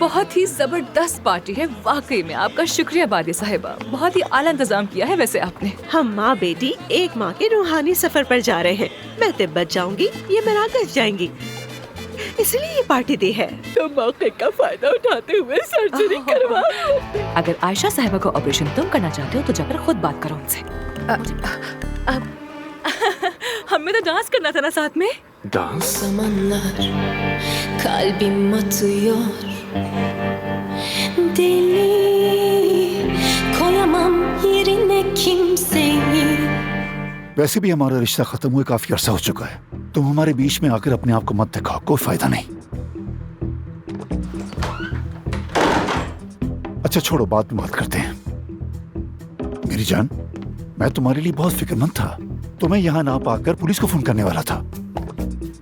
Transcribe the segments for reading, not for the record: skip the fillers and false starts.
बहुत ही जबरदस्त पार्टी है, वाकई में आपका शुक्रिया बादी साहिबा, बहुत ही आला इंतजाम किया है वैसे आपने। हम माँ बेटी एक माँ के रूहानी सफर पर जा रहे हैं। मैं तिब्बत जाऊंगी, ये मराकश जाएंगी, इसलिए ये पार्टी दी है। तो मौके का फायदा उठाते हुए सर्जरी करवा। अगर आयशा साहिबा को ऑपरेशन तुम करना चाहते हो तो जाकर खुद बात करो उनसे। हमें तो डांस करना था ना साथ में। Dans? Zamanlar kalbim atıyor deli koyamam yerine kimseyi. वैसे भी हमारा रिश्ता खत्म हुए काफी अरसा हो चुका है। तुम हमारे बीच में आकर अपने आप को मत दिखाओ, कोई फायदा नहीं। अच्छा छोड़ो, बात में बात करते हैं। मेरी जान, मैं तुम्हारे लिए बहुत फिक्रमंद था। तुम्हें यहाँ ना पाकर पुलिस को फोन करने वाला था।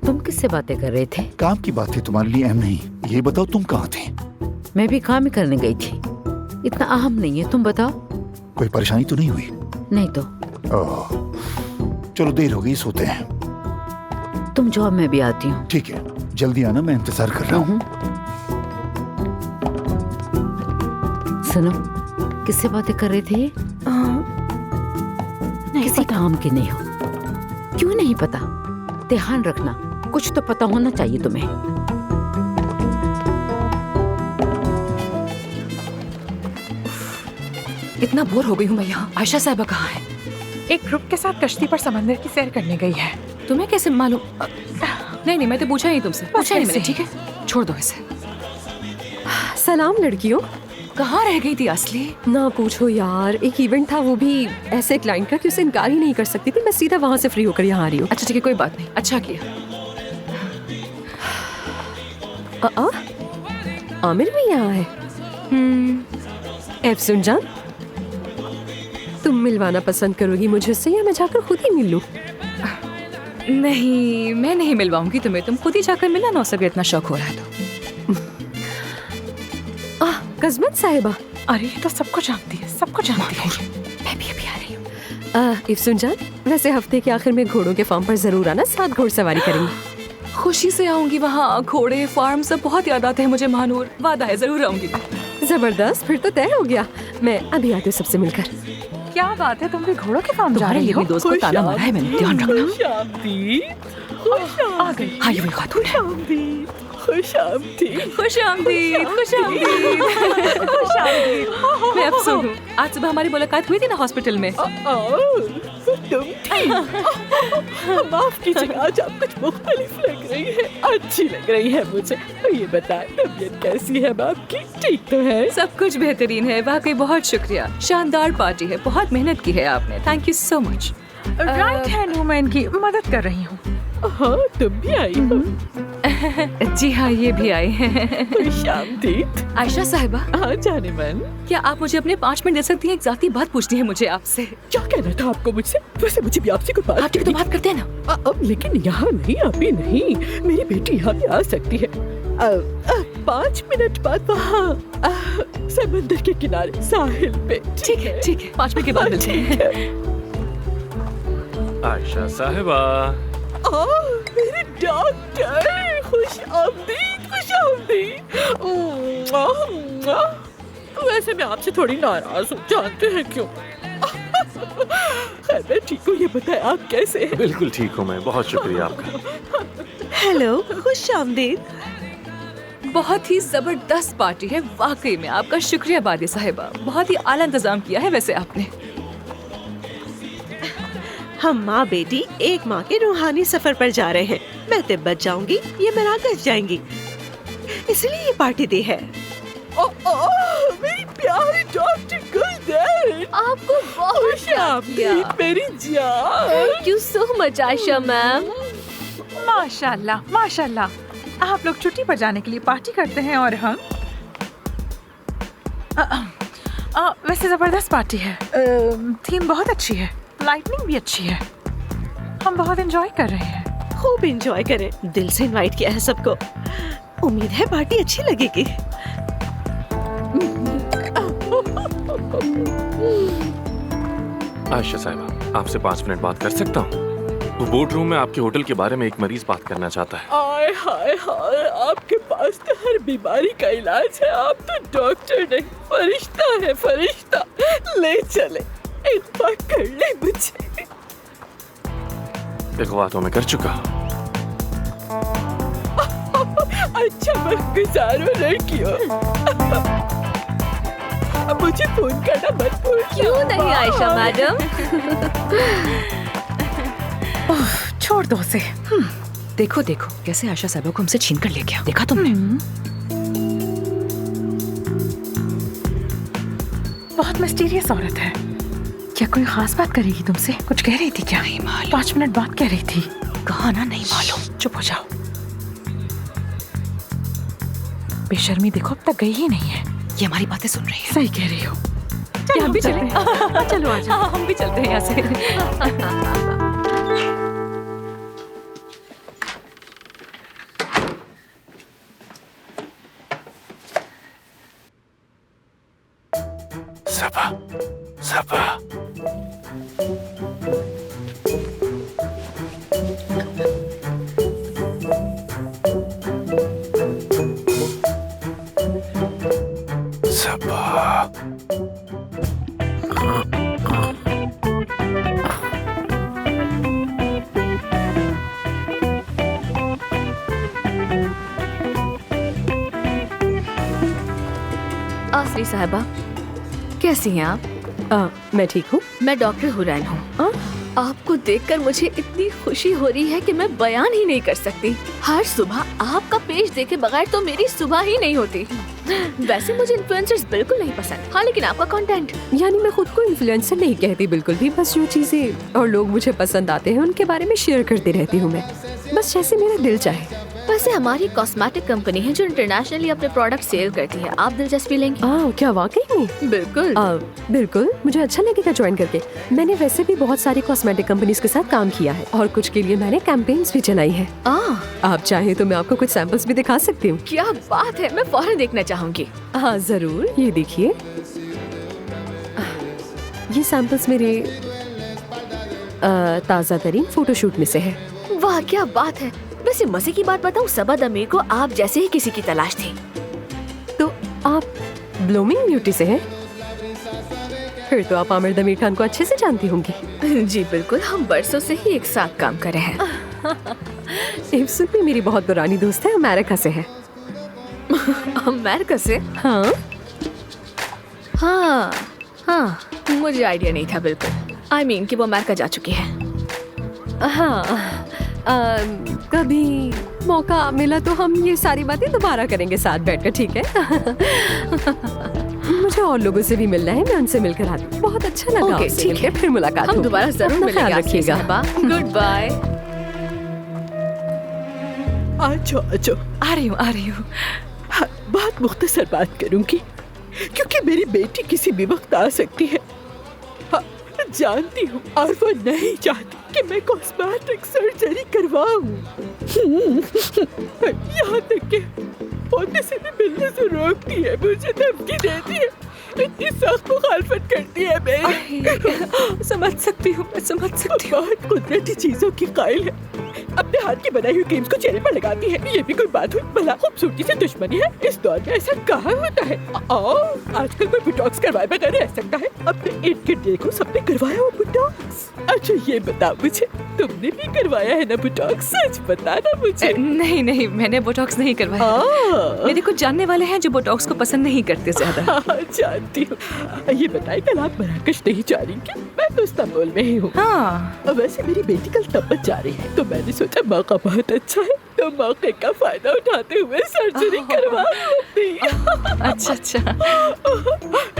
तुम किससे बातें कर रहे थे? काम की बात थी, तुम्हारे लिए अहम नहीं। ये बताओ तुम कहाँ थे? मैं भी काम ही करने गई थी, इतना अहम नहीं है। तुम बताओ। कोई परेशानी तो नहीं हुई? नहीं तो। ओह, चलो देर हो गई, सोते हैं। तुम जाओ, मैं भी आती हूँ। ठीक है, जल्दी आना, मैं इंतजार कर रहा हूँ। सुनो, किससे बातें कर रहे थे? किसी काम के नहीं हो। क्यों नहीं पता? ध्यान रखना, कुछ तो पता होना चाहिए तुम्हें। इतना बोर हो गई हूँ मैं यहाँ। आयशा साहिबा कहाँ है? एक ग्रुप के साथ कश्ती पर समंदर की सैर करने गई है। तुम्हें कैसे मालूम? नहीं, मैं तो पूछा ही तुमसे, पूछा ही मैंने। ठीक है, छोड़ दो इसे। सलाम लड़कियों। कहाँ रह गई थी असली? ना पूछो यार, एक इवेंट था, वो भी ऐसे क्लाइंट का कि उसे इनकार ही नहीं कर सकती थी। मैं सीधा वहाँ से फ्री होकर यहाँ आ रही हूँ। अच्छा ठीक है, कोई बात नहीं, अच्छा किया। आमिर भी यहाँ है। एफसुन जान, तुम मिलवाना पसंद करोगी मुझे उससे, या मैं जाकर खुद ही मिल लूं? नहीं, मैं नहीं मिलवाऊंगी तुम्हें, तुम खुद ही जाकर मिला ना, अगर इतना शौक हो रहा है तो। कज़मत साहिबा। अरे ये तो सबको जानती है, सबको जानती है। मैं भी अभी आ रही हूँ। इफ्सुन जान, वैसे हफ्ते के आखिर में घोड़ों के फार्म पर जरूर आना, साथ घोड़सवारी करेंगे। खुशी से आऊंगी, वहाँ घोड़े फार्म सब बहुत याद आते हैं मुझे महानूर। वादा है, जरूर आऊंगी। जबरदस्त, फिर तो तय हो गया। मैं अभी आती हूँ सबसे मिलकर। क्या बात है, तुम भी घोड़ों के फार्म जा रही हो? दोस्त को ताना मारा है मैंने, ध्यान रखना। आ गई। हाँ, ये वही खातून है। खुश आमदीद। खुश आमदीद, खुश आमदीद। खुश आमदीद। मैं अफसोस हूँ, आज सुबह हमारी मुलाकात हुई थी ना हॉस्पिटल में। तुम ठीक? माफ कीजिएगा, आज आप कुछ मुख्तलिफ लग रही है, अच्छी लग रही है मुझे। ये बताएं, तबीयत कैसी है आपकी? ठीक तो है? सब कुछ बेहतरीन है, वाकई बहुत शुक्रिया। शानदार पार्टी है, बहुत मेहनत की है आपने, thank you so much. Right hand women की मदद कर रही हूँ। हाँ, तुम भी आई हो? जी हाँ, ये भी आए हैं। खुश आमदीद। आयशा साहिबा। हाँ जाने मन, क्या आप मुझे अपने 5 मिनट दे सकती हैं? एक जाती बात पूछनी है मुझे आपसे। क्या कहना था आपको मुझसे? वैसे मुझे भी आपसे कोई बात आप ठीक तो बात करते हैं ना? अब लेकिन यहाँ नहीं, अभी नहीं। मेरी बेटी यहाँ भी आ सकती है 5 मिनट बाद, वहाँ समंदर के किनारे साहिल पे। ठीक है, ठीक है, 5 मिनट के बाद मिलते हैं। आयशा साहिबा। मेरे डॉक्टर, खुश आमदीद, खुश आमदीद। वैसे मैं आपसे थोड़ी नाराज हूँ, जानते हैं क्यों? खैर मैं ठीक हूँ, ये बताएं आप कैसे हैं? बिल्कुल ठीक हूँ मैं, बहुत शुक्रिया आपका। हेलो, खुश आमदीद। बहुत ही जबरदस्त पार्टी है, वाकई में आपका शुक्रिया बादी साहिबा, बहुत ही आला इंतजाम किया है वैसे आपने। हम माँ बेटी एक माँ के रूहानी सफर पर जा रहे हैं। मैं तिब्बत जाऊंगी, ये मराकश जाएंगी, इसलिए ये पार्टी दी है। मेरी प्यारी डॉक्टर गुलदर, आपको बहुत आमदीद मेरी जान। Thank you so much Ayesha ma'am. माशाल्लाह, माशाल्लाह। आप लोग छुट्टी पर जाने के लिए पार्टी करते हैं और हम वैसे जबरदस्त पार्टी है। थीम बहुत अच्छी है, लाइटनिंग भी अच्छी है, हम बहुत एंजॉय कर रहे हैं। खूब एंजॉय करें, दिल से इनवाइट किया है सबको। उम्मीद है पार्टी अच्छी लगेगी। आयशा साहिबा, आपसे 5 मिनट बात कर सकता हूँ? वो बोर्ड रूम में आपके होटल के बारे में एक मरीज बात करना चाहता है। आय हाय हाय, आपके पास तो हर बीमारी का इलाज है। आप तो डॉक्टर नहीं, फरिश्ता है, फरिश्ता। ले चले, एक बार कर ले मुझे। एक बात तो मैं कर चुका। अच्छा वक्त गुजारो लड़कियों। अब मुझे फोन करना मत भूल। क्यों नहीं आयशा मैडम? छोड़ दो उसे। देखो देखो कैसे आयशा साहब को हमसे छीन कर ले गया, देखा तुमने? बहुत मिस्टीरियस औरत है। क्या कोई खास बात करेगी तुमसे? कुछ कह रही थी क्या? नहीं मालूम। 5 मिनट बाद कह रही थी। कहा ना नहीं मालूम। चुप हो जाओ। बेशर्मी देखो, अब तक गई ही नहीं है। ये हमारी बातें सुन रही है। सही कह रही हो। क्या हम भी चले? चलो आ जाओ। हम भी चलते हैं यहाँ से। सबा, सबा। सबा। आसरी साहिबा, कैसी हैं आप? मैं ठीक हूँ। मैं डॉक्टर हुरैन हूँ। आपको देखकर मुझे इतनी खुशी हो रही है कि मैं बयान ही नहीं कर सकती। हर सुबह आपका पेज देखे बगैर तो मेरी सुबह ही नहीं होती। वैसे मुझे इन्फ्लुएंसर्स बिल्कुल नहीं पसंद। हाँ, लेकिन आपका कंटेंट। यानी मैं खुद को इन्फ्लुएंसर नहीं कहती बिल्कुल भी, बस जो चीजें और लोग मुझे पसंद आते हैं उनके बारे में शेयर करती रहती हूँ मैं, बस जैसे मेरा दिल चाहे। वैसे हमारी कॉस्मेटिक कंपनी है जो इंटरनेशनली अपने प्रोडक्ट सेल करती है। आप दिलचस्पी लेंगे? क्या वाकई में? बिल्कुल। बिल्कुल, मुझे अच्छा लगेगा ज्वाइन करके। मैंने वैसे भी बहुत सारी कॉस्मेटिक कंपनीज के साथ काम किया है और कुछ के लिए मैंने कैंपेन्स भी चलाई है। आप चाहे तो मैं आपको कुछ सैंपल्स भी दिखा सकती हूँ। क्या बात है, मैं फौरन देखना चाहूंगी। हाँ जरूर, ये देखिए, ये सैंपल्स मेरे ताज़ा तरीन फोटोशूट में से है। वाह क्या बात है। वैसे मजे की बात बताऊं, सबा दमीर को आप जैसे ही किसी की तलाश थी। तो आप ब्लूमिंग ब्यूटी से हैं? फिर तो आप आमिर दमीर खान को अच्छे से जानती होंगी। जी बिल्कुल, हम बरसों से ही एक साथ काम कर रहे हैं। इफ्सुल भी मेरी बहुत पुरानी दोस्त है, अमेरिका से है। अमेरिका से? हाँ हाँ हाँ, मुझे आइडिया नहीं था बिल्कुल। आई मीन कि वो अमेरिका जा चुकी है। हाँ, कभी मौका मिला तो हम ये सारी बातें दोबारा करेंगे साथ बैठकर, ठीक है? मुझे और लोगों से भी मिलना है, मैं उनसे मिलकर आती हूँ। बहुत अच्छा लगा ओके, आपसे ठीक मिलकर, है। फिर मुलाकात हम होगी। दोबारा जरूर अपना मिलेंगे। ख्याल रखिएगा। Good bye. आ जाओ आ जाओ। आ रही हूँ। हाँ, बहुत मुख्तसर बात करूंगी क्योंकि मेरी बेटी किसी भी वक्त आ सकती है। हाँ, जानती हूँ और वो नहीं चाहती कि मैं कॉस्मेटिक सर्जरी करवाऊं। यहाँ तक कि पोते से भी मिलने से रोकती है, मुझे धमकी देती है, इतनी सख्त मुखालफत करती है मेरी। समझ सकती हूँ, मैं समझ सकती हूँ। बहुत कुदरती चीजों की कायल है, अपने हाथ की बनाई हुई क्रीम्स को चेहरे पर लगाती है। ये भी कोई बात हुई? भला खूबसूरती से दुश्मनी है? इस दौर में ऐसा कहाँ होता है? आजकल कोई बोटॉक्स करवाए बगैर रह सकता है? अपने इर्द गिर्द देखो, सबने करवाया हो बोटॉक्स। अच्छा ये बताओ मुझे, तुमने भी करवाया है ना बोटॉक्स? सच बताना मुझे। नहीं, मैंने बोटॉक्स नहीं करवाया। मेरे कुछ जानने वाले हैं जो बोटॉक्स को पसंद नहीं करते ज्यादा। जानती हूँ। ये बताए, कल आप मराकश नहीं जा रही क्या? मैं तो इस्तांबुल में ही हूँ। हाँ। वैसे मेरी बेटी कल तब्बत जा रही है, तो मैंने सोचा मौका बहुत अच्छा है, तो मौके का फायदा उठाते हुए सर्जरी करवा लूंगी। अच्छा।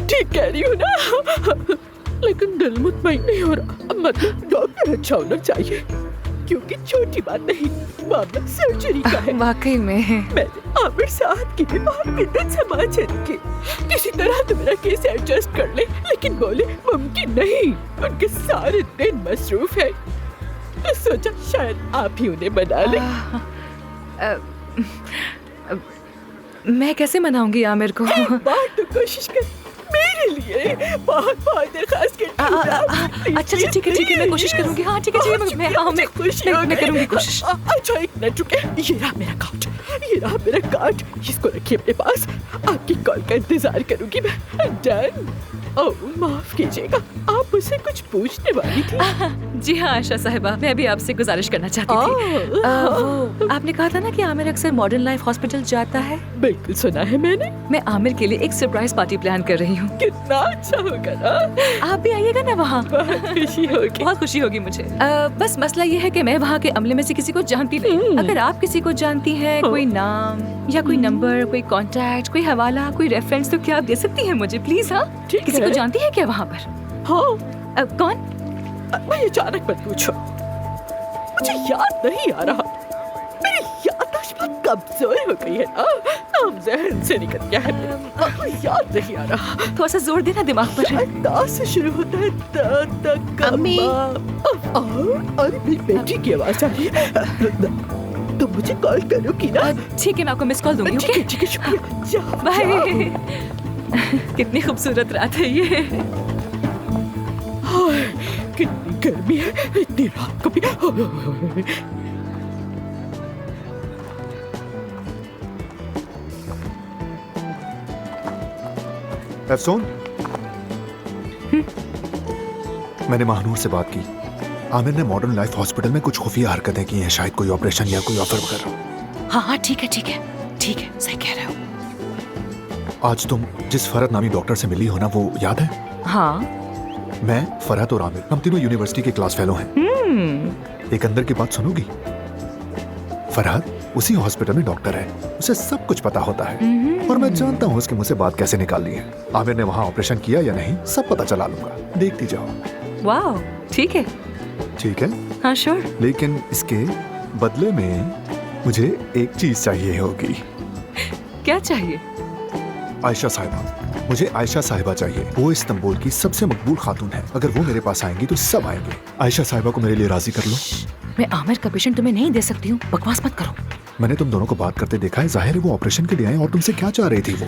ठीक कह रही हूँ ना? लेकिन दिल मुतमईन नहीं हो रहा। मतलब डॉक्टर अच्छा होना चाहिए, क्योंकि छोटी बात नहीं, मामला सर्जरी का है। वाकई में मैंने आमिर साहब की भी बहुत मिन्नत समाजन की, किसी तरह तो मेरा केस एडजस्ट कर ले, लेकिन बोले मुमकिन नहीं, उनके सारे दिन मसरूफ है। तो सोचा शायद आप ही उन्हें बना ले। मैं कैसे मनाऊंगी आमिर को? एक बार तो कोशिश कर, मेरे मेरे लिए बहुत बहुत दरखास्त करती हूँ। अच्छा ठीक है मैं कोशिश करूंगी। हाँ ठीक है मैं करूंगी कोशिश। अच्छा एक मिनट रुके, ये रहा मेरा कार्ड, इसको रखिए अपने पास। आपकी कॉल का इंतजार करूंगी मैं। डन। ओह माफ कीजिएगा, आप मुझसे कुछ पूछने वाली थी। जी हाँ आयशा साहिबा, मैं भी आपसे गुजारिश करना चाहती थी। वो आपने कहा था ना कि आमिर अक्सर मॉडर्न लाइफ हॉस्पिटल जाता है। बिल्कुल सुना है मैंने। मैं आमिर के लिए एक सरप्राइज पार्टी प्लान कर रही हूँ। कितना अच्छा होगा ना। आप भी आइएगा ना वहाँ। बहुत खुशी होगी मुझे। बस मसला ये है कि मैं वहाँ के अमले में से किसी को जानती नहीं। अगर आप किसी को जानती हैं, कोई नाम या कोई नंबर, कोई कांटेक्ट, कोई हवाला, कोई रेफरेंस, तो क्या आप दे सकती हैं मुझे प्लीज? हाँ किसी को जानती है क्या वहाँ पर? हाँ। कौन? मैं अचानक मत पूछो, मुझे याद नहीं आ रहा। मेरी याददाश्त बहुत कमजोर हो गई है ना, नाम जहन से निकल गया है, याद नहीं आ रहा। थोड़ा सा जोर देना दिमाग पर। दा से शुरू होता है, अम्मी। अरे मेरी बेटी की आवाज आ रही है। तो मुझे कॉल करोगी ना? ठीक है मैं आपको मिस कॉल दूंगी। ओके ठीक है शुक्रिया। बाय। कितनी खूबसूरत रात है ये। कितनी गर्मी है इतनी रात को भी। अफसून, मैंने महानूर से बात की। आमिर ने मॉडर्न लाइफ हॉस्पिटल में कुछ खुफिया हरकतें की हैं, शायद कोई ऑपरेशन या कोई ऑफर वगैरह। हाँ ठीक है सही कह रहे हो। आज तुम जिस फरहत नामी डॉक्टर से मिली हो ना, वो याद है? हाँ। मैं, फरहत और आमिर, हम तीनों यूनिवर्सिटी के क्लास फेलो हैं। एक अंदर की बात सुनोगी? फरहत उसी हॉस्पिटल में डॉक्टर है, उसे सब कुछ पता होता है और मैं जानता हूँ उसके मुंह से बात कैसे निकालनी है। आमिर ने वहाँ ऑपरेशन किया या नहीं सब पता चला लूंगा, देखती जाओ। वाह ठीक है हाँ श्योर। लेकिन इसके बदले में मुझे एक चीज चाहिए होगी। क्या चाहिए? आयशा साहिबा, मुझे आयशा साहिबा चाहिए। वो इस्तांबुल की सबसे मकबूल खातून है, अगर वो मेरे पास आएंगी तो सब आएंगे। आयशा साहिबा को मेरे लिए राजी कर लो। मैं आमिर का पेशेंट तुम्हें नहीं दे सकती हूँ, बकवास मत करो। मैंने तुम दोनों को बात करते देखा है, जाहिर है वो ऑपरेशन के लिए आए। और तुमसे क्या चाह रही थी वो?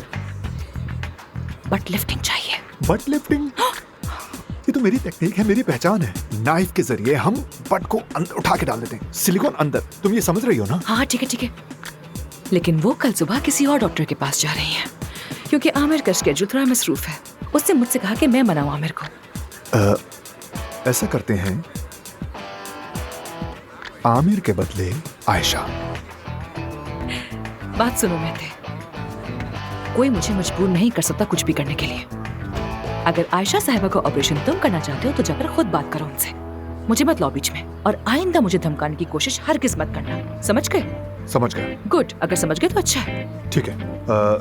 बट लिफ्टिंग चाहिए। But lifting? ये तो मेरी टेक्निक है, मेरी पहचान है। नाइफ के जरिए हम बट को अंदर उठा के डाल देते हैं, सिलिकॉन अंदर। तुम ये समझ रही हो ना? हाँ ठीक है लेकिन वो कल सुबह किसी और डॉक्टर के पास जा रही हैं, क्योंकि आमिर का शेड्यूल थोड़ा मसरूफ है। उससे मुझसे कहा कि मैं मनाऊं आमिर को। ऐसा करते हैं, आमिर के बदले आयशा। बात सुनो मेहते, कोई मुझे मजबूर नहीं कर सकता कुछ भी करने के लिए। अगर आयशा साहिबा को ऑपरेशन तुम करना चाहते हो तो जाकर खुद बात करो उनसे, मुझे मत लाओ बीच में। और आइंदा मुझे धमकाने की कोशिश हरगिज़ मत करना, समझ गए? समझ गए। गुड, अगर समझ गए तो अच्छा है। ठीक है,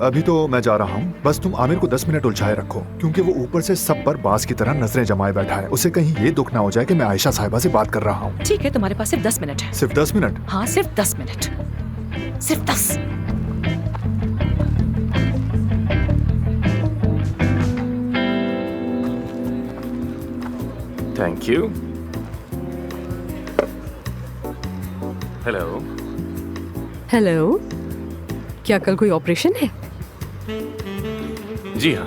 अभी तो मैं जा रहा हूँ, बस तुम आमिर को 10 मिनट उलझाए रखो, क्योंकि वो ऊपर से सब पर बाज की तरह नजरें जमाए बैठा है। उसे कहीं ये दुख ना हो जाए कि मैं आयशा साहिबा से बात कर रहा हूँ। ठीक है, तुम्हारे पास सिर्फ 10 मिनट है। सिर्फ 10 मिनट? हाँ सिर्फ 10 मिनट, सिर्फ 10। Thank you. हेलो। हेलो, क्या कल कोई ऑपरेशन है? जी हाँ,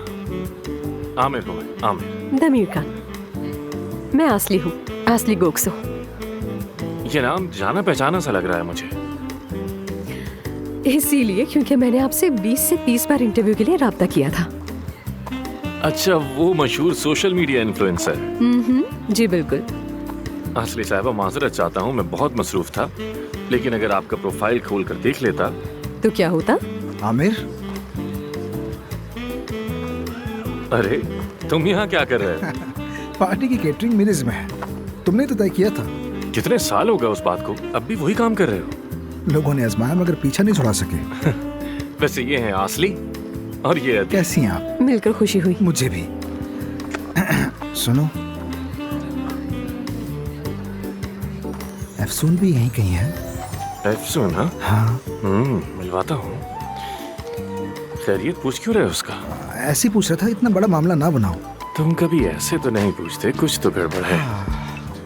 आमिर को मैं। आमिर दमीर खान, मैं आसली हूँ, आसली गोगसो। ये नाम जाना पहचाना सा लग रहा है मुझे। इसीलिए क्योंकि मैंने आपसे 20 से 30 बार इंटरव्यू के लिए राब्ता किया था। अच्छा, वो मशहूर सोशल मीडिया इन्फ्लुएंसर। जी बिल्कुल। असली साहिबा, माजरत चाहता हूँ, मैं बहुत मसरूफ था, लेकिन अगर आपका प्रोफाइल खोल कर देख लेता तो क्या होता? आमिर, अरे तुम यहाँ क्या कर रहे हो? पार्टी की केटरिंग मेरे जिम्मे है, तुमने तो तय किया था। कितने साल हो गए उस बात को, अब भी वही काम कर रहे हो? लोगों ने आजमाया मगर पीछा नहीं छुड़ा सके। वैसे ये हैं आसली और ये अदी। कैसी हैं आप? मिलकर खुशी हुई। मुझे भी। सुनो, अफसून भी यहीं कहीं है। अफसून? हाँ। मिलवाता हूँ। खैरियत पूछ क्यों रहे हो उसका? ऐसे पूछ रहा था, इतना बड़ा मामला ना बनाओ। तुम कभी ऐसे तो नहीं पूछते, कुछ तो गड़बड़ है।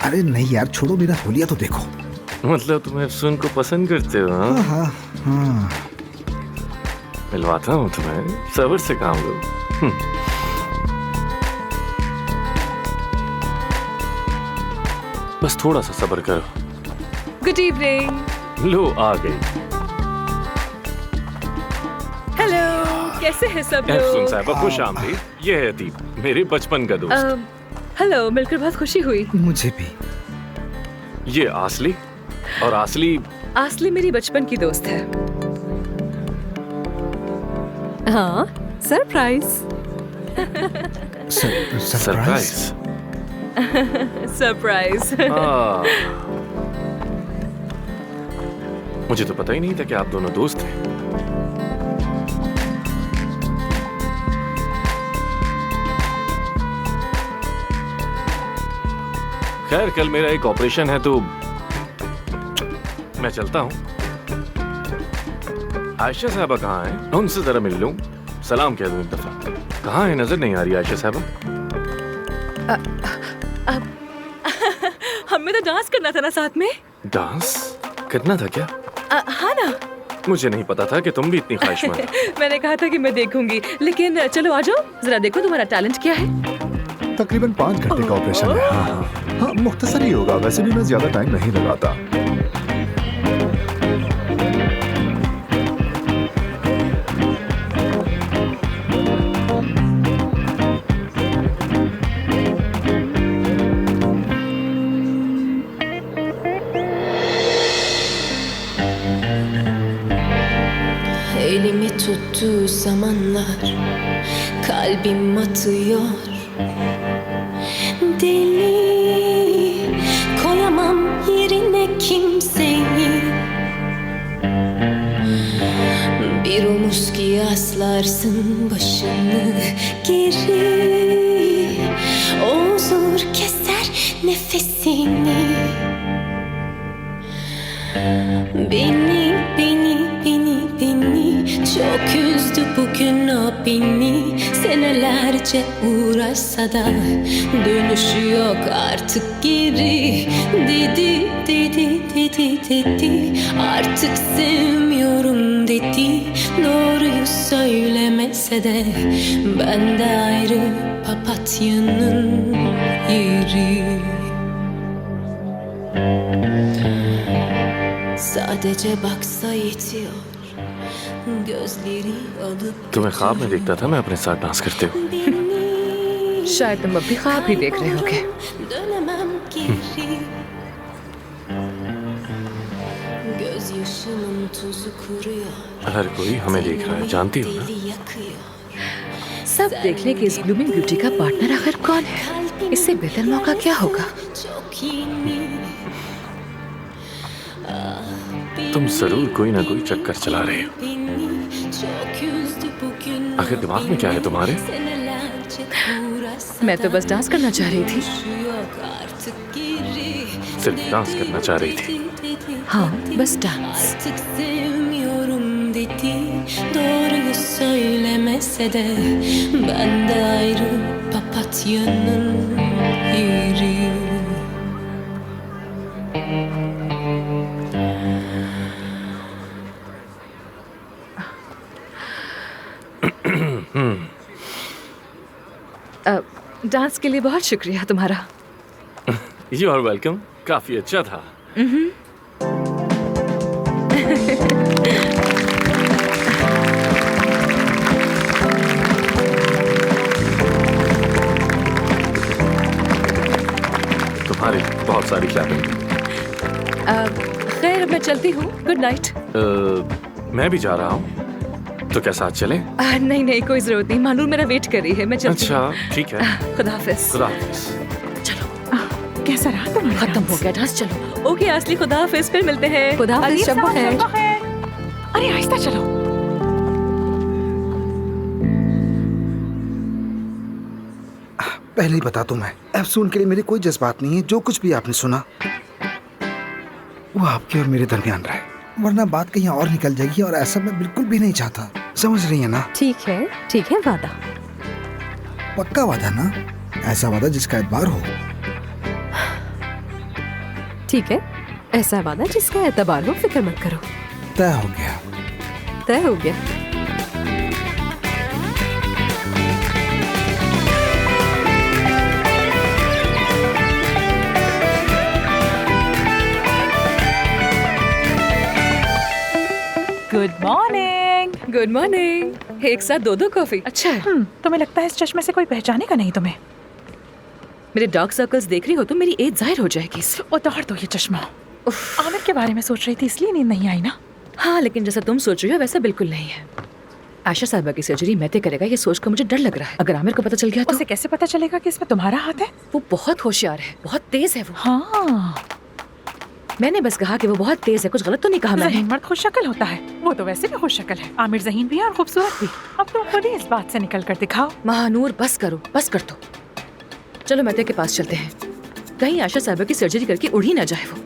अरे नहीं यार, छोड़ो, मेरा होलिया तो देखो। मतलब तुम अफसून को पसंद करते हो? हाँ, हाँ। मिलवाता हूँ तुम्हें, सब्र से काम लो। बस थोड़ा सा सब्र करो। Good evening. लो आ गई। हेलो, कैसे हैं सब एफसून लोग? साहिबा खुश आमदीद। ये है अतीब, मेरे बचपन का दोस्त। हेलो, मिलकर बहुत खुशी हुई। मुझे भी। ये आसली, और आसली मेरी बचपन की दोस्त है। हाँ, सरप्राइज। सरप्राइज। सरप्राइज। मुझे तो पता ही नहीं था कि आप दोनों दोस्त हैं। खैर, कल मेरा एक ऑपरेशन है तो मैं चलता हूँ। आयशा साहबा कहाँ हैं? उनसे जरा मिल लूं, सलाम कह दूं एक दफा। कहाँ है? नजर नहीं आ रही आयशा साहबा। हमें तो डांस करना था ना साथ में। डांस करना था क्या? हाँ ना। मुझे नहीं पता था कि तुम भी इतनी ख्वाहिशमंद हो। मैंने कहा था कि मैं देखूंगी, लेकिन चलो आ जाओ, जरा देखो तुम्हारा टैलेंट क्या है। तकरीबन 5 घंटे का ऑपरेशन है। हाँ, मुख्तसर ही होगा। वैसे भी मैं ज्यादा टाइम नहीं लगाता। Elimi tuttuğu zamanlar kalbim atıyor. Deli koyamam yerine kimseyi. Bir omuz ki yaslarsın başını geri. O huzur keser nefesini. Beni çok üzdü bugün o beni. Senelerce uğraşsa da dönüşü yok artık geri. Dedi artık sevmiyorum dedi. Doğruyu söylemese de ben de ayrı papatyanın yeri. Sadece baksa yetiyor. Gözleri alıp तुम्हें ख्वाब में देखता था मैं अपने साथ dance करते हुए। शायद तुम अभी ख्वाब ही देख रहे होगे। dönemem geri. Gözyaşımın tuzu kuruyor. हर कोई हमें देख रहा है, जानती हो ना? Deli yakıyor. सब देख ले कि इस ब्लूमिंग ब्यूटी का पार्टनर आखिर कौन है। इससे बेहतर मौका क्या होगा? Çok yeni. तुम जरूर कोई ना कोई चक्कर चला रहे हो। Beni çok üzdü bugün. आखिर दिमाग में क्या है तुम्हारे? Senelerce uğraşsa मैं तो बस डांस करना चाह रही थी। yok artık geri. सिर्फ डांस करना चाह रही थी। हाँ, बस dance. Artık sevmiyorum dedi. Doğruyu söylemese de ben de ayrı papatyanın yeri. Dance के लिए बहुत शुक्रिया तुम्हारा। You are welcome. काफी अच्छा था। तुम्हारी बहुत सारी क्लैपिंग। खैर, मैं चलती हूँ। Good night. मैं भी जा रहा हूँ, तो क्या साथ चले? नहीं, कोई जरूरत नहीं। मानूर मेरा वेट कर रही है, मैं चलती हूँ। अच्छा ठीक है। खुदा हाफिज। खुदा हाफिज। कैसा रहा तुम्हारा खत्म हो गया डांस। चलो। ओके आसली, खुदा हाफिज, फिर मिलते हैं। खुदा हाफिज, शब्बो खैर। अरे आहिस्ता चलो। पहले ही बता दूं, मैं एफसून के लिए मेरे कोई जज्बात नहीं है। जो कुछ भी आपने सुना वो आपके और मेरे दरमियान रहे, वरना बात कहीं और निकल जाएगी और ऐसा मैं बिल्कुल भी नहीं चाहता। समझ रही है ना? ठीक है, वादा। पक्का वादा ना? ऐसा वादा जिसका एतबार हो। ठीक है, ऐसा वादा जिसका एतबार हो। फिक्र मत करो। तय हो गया। Good morning. एक साथ दो दो कॉफी, अच्छा है। तुम्हें लगता है इस चश्मे से कोई पहचानेगा नहीं तुम्हें? मेरे डार्क सर्कल्स देख रही हो तो मेरी एज जाहिर हो जाएगी इससे। उतार दो ये चश्मा। आमिर के बारे में सोच रही थी इसलिए नींद नहीं आई ना? हाँ, लेकिन जैसा तुम सोच रही हो वैसा बिल्कुल नहीं है। आयशा साहिबा की सर्जरी मैते करेगा ये सोचकर मुझे डर लग रहा है। अगर आमिर को पता चल गया तो उसे कैसे पता चलेगा कि इसमें तुम्हारा हाथ है? वो बहुत होशियार है, बहुत तेज है वो। हाँ, मैंने बस कहा कि वो बहुत तेज है, कुछ गलत तो नहीं कहा मैंने? ज़हीन मर्द खुश शक्ल होता है, वो तो वैसे भी खुश शक्ल है। आमिर ज़हीन भी है और खूबसूरत भी। अब तुम खुद ही इस बात से निकल कर दिखाओ। महानूर बस करो, बस कर दो। चलो मैते के पास चलते हैं, कहीं आयशा साहिबा की सर्जरी करके उड़ ही ना जाए वो,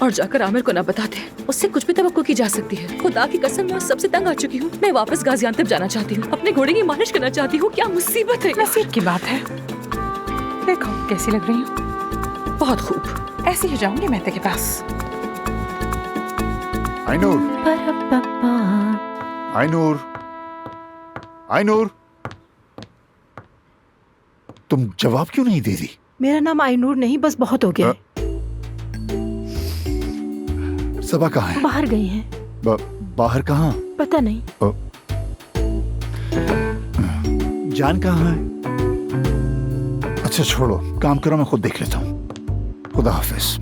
और जाकर आमिर को ना बता दे। उससे कुछ भी तवक्को की जा सकती है। खुदा की कसम मैं सबसे तंग आ चुकी हूँ। मैं वापस गाजियाबाद जाना चाहती हूँ, अपने घोड़े की मालिश करना चाहती हूँ। क्या मुसीबत है। नसीब की बात है। देखो कैसी लग रही हूँ? बहुत खूब। ऐसे ही जाऊंगी मेहते के पास। आइनूर, आइनूर, आइनूर, तुम जवाब क्यों नहीं दे रही? मेरा नाम आइनूर नहीं, बस बहुत हो गया है। सबा कहाँ है? बाहर गई हैं। बाहर कहाँ? पता नहीं। जान कहाँ है? अच्छा छोड़ो, काम करो, मैं खुद देख लेता हूँ। खुदा हाफिज।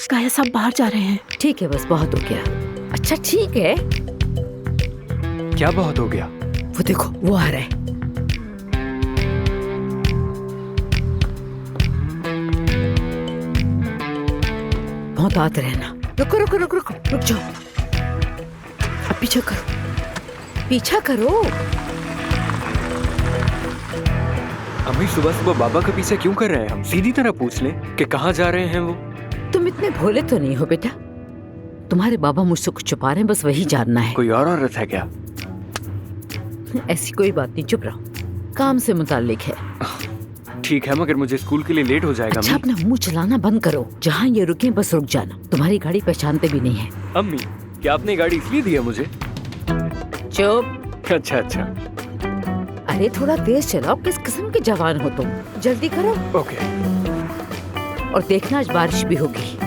काया साहब बाहर जा रहे हैं। ठीक है, बस बहुत हो गया। अच्छा ठीक है। क्या बहुत हो गया? वो देखो वो आ रहा है। बहुत आते रहना। रुको रुको रुको रुको, रुक जाओ। अब पीछा करो, पीछा करो। अम्मी सुबह सुबह बाबा का पीछा क्यों कर रहे हैं? हम सीधी तरह पूछ लें कि कहाँ जा रहे हैं वो। तुम इतने भोले तो नहीं हो बेटा। तुम्हारे बाबा मुझसे कुछ छुपा रहे हैं, बस वही जानना है। कोई और औरत है क्या? ऐसी कोई बात नहीं, चुप रहो। काम से मुताल्लिक है। ठीक है, मगर मुझे स्कूल के लिए लेट हो जाएगा। अच्छा अपना मुंह चलाना बंद करो। जहाँ ये रुके बस रुक जाना। तुम्हारी गाड़ी पहचानते भी नहीं है। अम्मी क्या आपने गाड़ी इसलिए दी है मुझे? चुप। अच्छा अच्छा। अरे थोड़ा तेज चलाओ, किस किस्म के जवान हो तुम। जल्दी करो। ओके। और देखना आज बारिश भी होगी।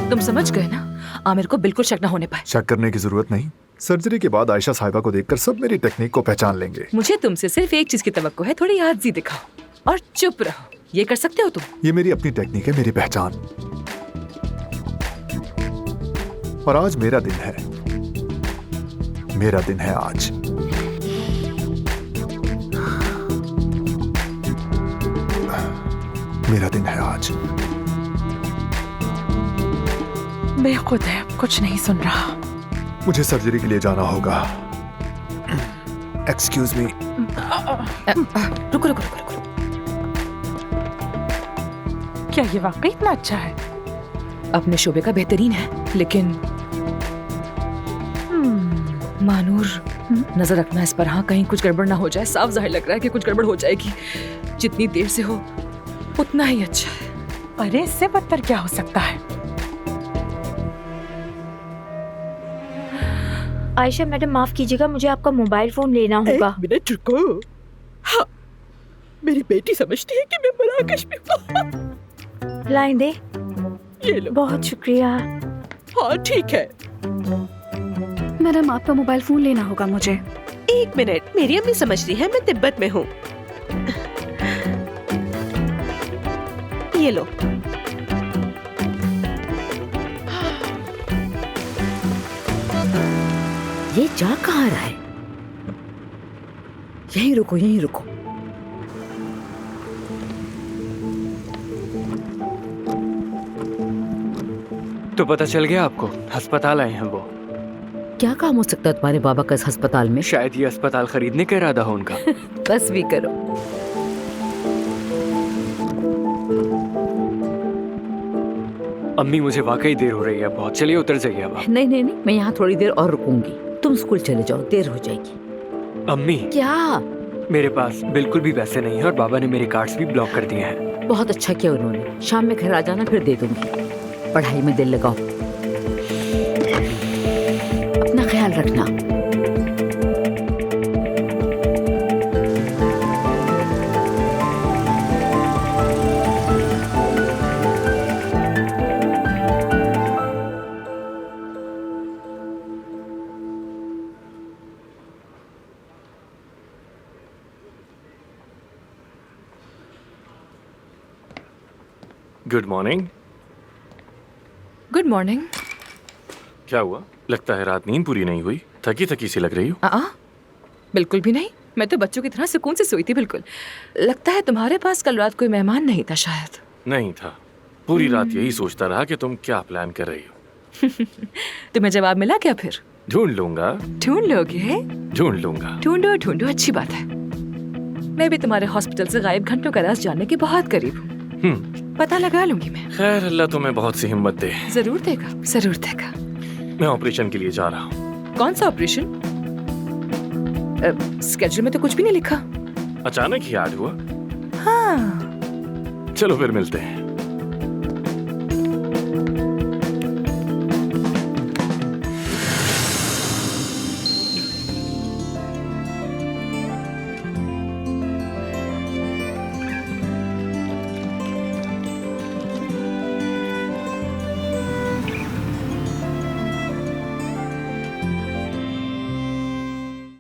तुम समझ गए ना? आमिर को बिल्कुल शक न होने पाए। शक करने की जरूरत नहीं। सर्जरी के बाद आयशा साहिबा को देखकर सब मेरी टेक्निक को पहचान लेंगे। मुझे तुमसे सिर्फ एक चीज की तवक्को है, थोड़ी आज़ी दिखाओ और चुप रहो। ये कर सकते हो तुम? ये मेरी अपनी टेक्निक है, मेरी पहचान। और आज मेरा दिन है, मेरा दिन है आज। मेरा दिन है आज। बेखुद है, कुछ नहीं सुन रहा। मुझे सर्जरी के लिए जाना होगा। Excuse me. रुको रुको रुको रुको। क्या ये वाकई इतना अच्छा है? अपने शोबे का बेहतरीन है, लेकिन मानूर नजर रखना इस पर। हाँ, कहीं कुछ गड़बड़ ना हो जाए। साफ जाहिर लग रहा है कि कुछ गड़बड़ हो जाएगी। जितनी देर से हो उतना ही अच्छा है। अरे इससे बदतर क्या हो सकता है? आयशा मैडम माफ कीजिएगा, मुझे आपका मोबाइल फोन लेना होगा। एक मिनट रुको। हाँ, मेरी बेटी समझती है कि मैं मराकश में हूँ। लाइन दे। ये लो। बहुत शुक्रिया। हाँ ठीक है। मैडम आपका मोबाइल फोन लेना होगा मुझे। एक मिनट, मेरी अम्मी समझती है मैं तिब्बत में हूँ। ये लो। ये जा कहाँ रहा है? यहीं रुको, यहीं रुको। तो पता चल गया आपको? अस्पताल आए हैं वो। क्या काम हो सकता है तुम्हारे बाबा का इस अस्पताल में? शायद ये अस्पताल खरीदने का इरादा हो उनका। बस भी करो। अम्मी मुझे वाकई देर हो रही है बहुत। चलिए उतर जाइए अब आप। नहीं नहीं नहीं, मैं यहाँ थोड़ी देर और रुकूंगी। तुम स्कूल चले जाओ, देर हो जाएगी। अम्मी क्या? मेरे पास बिल्कुल भी पैसे नहीं है और बाबा ने मेरे कार्ड्स भी ब्लॉक कर दिए हैं। बहुत अच्छा किया उन्होंने। शाम में घर आ जाना, फिर दे दूंगी। पढ़ाई में दिल लगाओ, अपना ख्याल रखना। Good morning. Good morning. क्या हुआ? लगता है रात नींद पूरी नहीं हुई, थकी थकी सी लग रही हो। बिल्कुल भी नहीं, मैं तो बच्चों की तरह सुकून से सोई थी। बिल्कुल। लगता है तुम्हारे पास कल रात कोई मेहमान नहीं था शायद। नहीं था, पूरी रात यही सोचता रहा कि तुम क्या प्लान कर रही हो। तुम्हें जवाब मिला क्या फिर? ढूंढ लूंगा। ढूंढ लोगे? ढूंढ लूंगा। ढूंढो ढूंढो, अच्छी बात है। मैं भी तुम्हारे हॉस्पिटल से गायब घंटों का राज जानने के बहुत करीब हूँ। पता लगा लूंगी मैं। खैर, अल्लाह तुम्हें बहुत सी हिम्मत दे। जरूर देगा, जरूर देगा। मैं ऑपरेशन के लिए जा रहा हूँ। कौन सा ऑपरेशन? स्केड्यूल में तो कुछ भी नहीं लिखा। अचानक ही याद हुआ। हाँ। चलो फिर मिलते हैं।